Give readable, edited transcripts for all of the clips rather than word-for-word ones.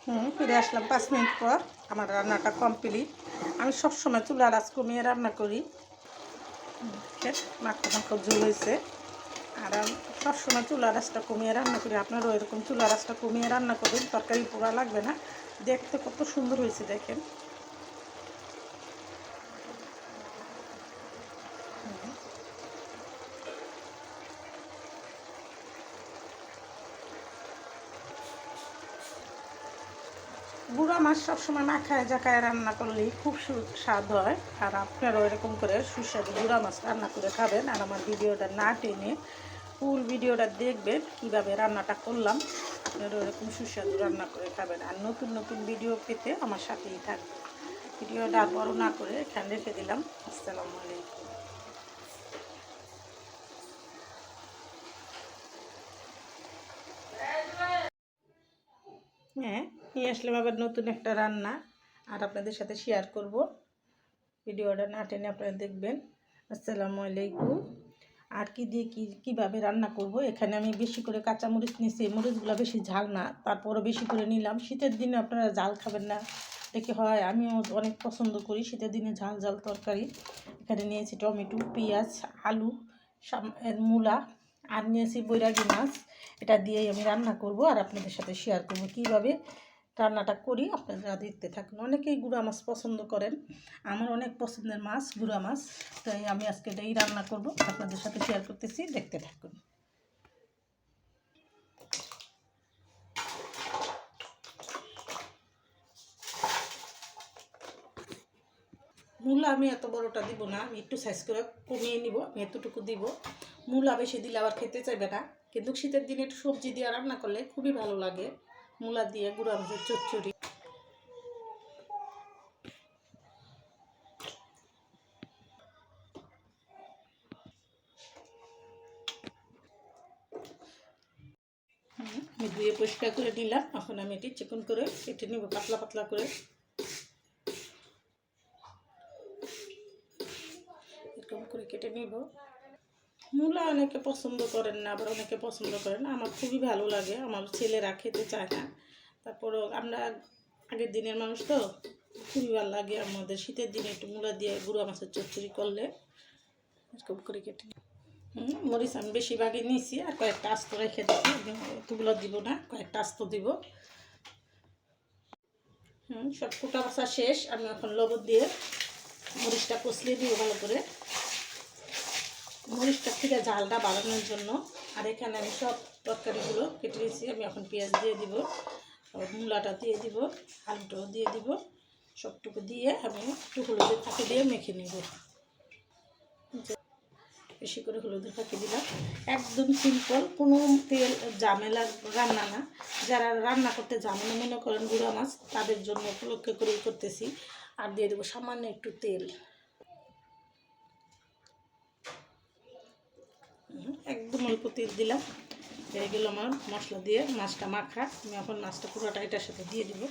ফিরে আসলাম 5 মিনিট পর। আমার রান্নাটা কমপ্লিট। আমি সবসময় চুলার আঁচ কমিয়ে রান্না করি। মাখো মাখো ঝোল হয়েছে। আর আমি সবসময় চুলার আঁচটা কমিয়ে রান্না করি। আপনারাও এরকম চুলার আঁচটা কমিয়ে রান্না করবেন, তরকারি পোড়া লাগবে না। দেখতে কত সুন্দর হয়েছে দেখেন। গুঁড়া মাছ সবসময় মাখায় জাকায় রান্না করলেই খুব স্বাদ হয়। আর আপনারাও এরকম করে সুস্বাদু গুঁড়া মাছ রান্না করে খাবেন। আর আমার ভিডিওটা না টেনে ফুল ভিডিওটা দেখবেন কীভাবে রান্নাটা করলাম। আপনারাও এরকম সুস্বাদু রান্না করে খাবেন। আর নতুন নতুন ভিডিও পেতে আমার সাথেই থাকবে। ভিডিওটা আর বড় না করে এখানে রেখে দিলাম। আসসালামু আলাইকুম। হ্যাঁ, নিয়ে আসলাম আবার নতুন একটা রান্না, আর আপনাদের সাথে শেয়ার করব। ভিডিওটা না টেনে আপনারা দেখবেন। আসসালামু আলাইকুম। আর কি দিয়ে কীভাবে রান্না করব, এখানে আমি বেশি করে কাঁচামরিচ নিয়েছি। মরিচগুলো বেশি ঝাল না, তারপরও বেশি করে নিলাম। শীতের দিনে আপনারা ঝাল খাবেন না দেখে হয়, আমিও অনেক পছন্দ করি শীতের দিনে ঝাল ঝাল তরকারি। এখানে নিয়েছি টমেটো, পেঁয়াজ, আলু, মূলা, আর নিয়েছি বৈরাগী মাছ। এটা দিয়েই আমি রান্না করব আর আপনাদের সাথে শেয়ার করব কীভাবে রান্নাটা করি। আপনারা দেখতে থাকুন। অনেকেই গুঁড়া মাছ পছন্দ করেন, আমার অনেক পছন্দের মাছ গুঁড়া মাছ, তাই আমি আজকে এটাই রান্না করব, আপনাদের সাথে শেয়ার করতেছি, দেখতে থাকুন। মূলা আমি এত বড়টা দিব না, আমি একটু সাইজ করে কমিয়ে নিব। আমি এতটুকু দিব। মূলা বেশি দিলে আবার খেতে চাইবে না, কিন্তু শীতের দিনে একটু সবজি দিয়ে রান্না করলে খুবই ভালো লাগে। মূলা দিয়ে গুঁড়া মাছের চচ্চড়ি। আমি ধুয়ে পরিষ্কার করে নিলাম। এখন আমি এটি চিকন করে কেটে নিব, পাতলা পাতলা করে। এরকম করে কেটে নিব। মূলা অনেকে পছন্দ করেন না, আবার অনেকে পছন্দ করেন। আমার খুবই ভালো লাগে, আমার ছেলেরা খেতে চায় না। তারপরও আমরা আগের দিনের মানুষ তো, খুবই ভালো লাগে আমাদের। শীতের দিনে একটু মূলা দিয়ে গুঁড়া মাছের চচ্চড়ি করলে। এরকম করে কেটে মরিচ আমি বেশিরভাগই নিয়েছি, আর কয়েকটা আস্ত রেখে দিচ্ছি। এতগুলো দিব না, কয়েকটা আস্ত দিব। সব কুটা বাছা শেষ। আমি এখন লবণ দিয়ে মরিচটা কষলিয়ে দিব ভালো করে, মরিচটা থেকে ঝালটা বাড়ানোর জন্য। আর এখানে আমি সব তরকারিগুলো কেটে দিয়েছি। আমি এখন পেঁয়াজ দিয়ে দিব, মূলাটা দিয়ে দিব, আলুটাও দিয়ে দিব। সবটুকু দিয়ে আমি একটু হলুদের ফাঁকি দিয়ে মেখে নিব। বেশি করে হলুদের ফাঁকি দিলাম। একদম সিম্পল, কোনো তেল ঝামেলার রান্না না। যারা রান্না করতে ঝামেলা মনে করেন গুঁড়া মাছ, তাদের জন্য উপলক্ষে করেই করতেছি। আর দিয়ে দেবো সামান্য একটু তেল, একদম অল্প তেল দিলাম। হয়ে গেল আমার মশলা দিয়ে মাছটা মাখা। আমি এখন মাছটা পুরোটা এটার সাথে দিয়ে দিব।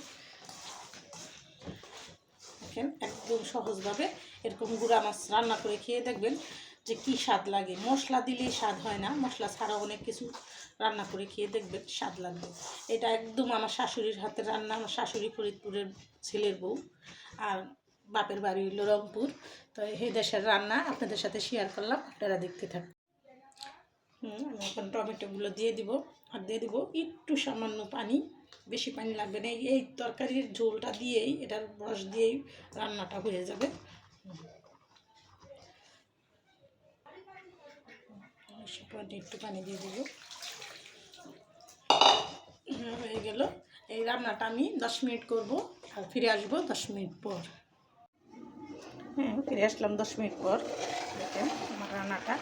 দেখেন একদম সহজভাবে এরকম গুঁড়া মাছ রান্না করে খেয়ে দেখবেন যে কী স্বাদ লাগে। মশলা দিলেই স্বাদ হয় না, মশলা ছাড়াও অনেক কিছু রান্না করে খেয়ে দেখবেন স্বাদ লাগবে। এটা একদম আমার শাশুড়ির হাতের রান্না। আমার শাশুড়ি ফরিদপুরের ছেলের বউ, আর বাপের বাড়ি হইল রংপুর। তো এই দেশের রান্না আপনাদের সাথে শেয়ার করলাম, আপনারা দেখতে থাকুন। আমি এখন টমেটোগুলো দিয়ে দিব, আর দিয়ে দিব একটু সামান্য পানি। বেশি পানি লাগবে না, এই তরকারির ঝোলটা দিয়েই, এটার রস দিয়েই রান্নাটা হয়ে যাবে। একটু পানি দিয়ে দিব। হয়ে গেল। এই রান্নাটা আমি 10 মিনিট করব, আর ফিরে আসবো 10 মিনিট পর। ফিরে আসলাম 10 মিনিট পর। দেখেন আমার রান্নাটা।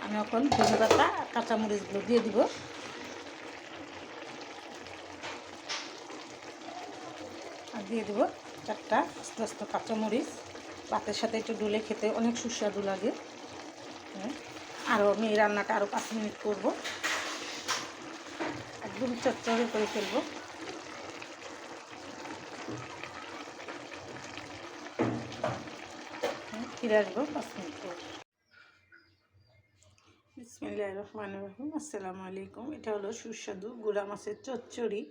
আমি এখন ধনেপাতা আর কাঁচামরিচগুলো দিয়ে দিব। আর দিয়ে দেবো 4টা আস্তে আস্তে কাঁচামরিচ। ভাতের সাথে একটু ডুলে খেতে অনেক সুস্বাদু লাগে। আরও আমি এই রান্নাটা আরও 5 মিনিট করব, একদম চটচড়ে করে ফেলবো। ফিরে আসবো 5 মিনিট পর। বিসমিল্লাহির রহমানির রহিম। আসসালামু আলাইকুম। এটা হলো সুস্বাদু গুঁড়া মাছের চচ্চড়ি।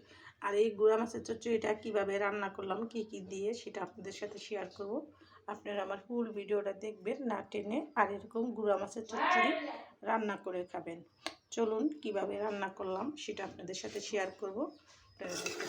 আর এই গুঁড়া মাছের চচ্চড়িটা কীভাবে রান্না করলাম কী কী দিয়ে সেটা আপনাদের সাথে শেয়ার করব। আপনারা আমার ফুল ভিডিওটা দেখবেন না টেনে, আর এরকম গুঁড়া মাছের চচ্চড়ি রান্না করে খাবেন। চলুন কিভাবে রান্না করলাম সেটা আপনাদের সাথে শেয়ার করব, আপনারা দেখতে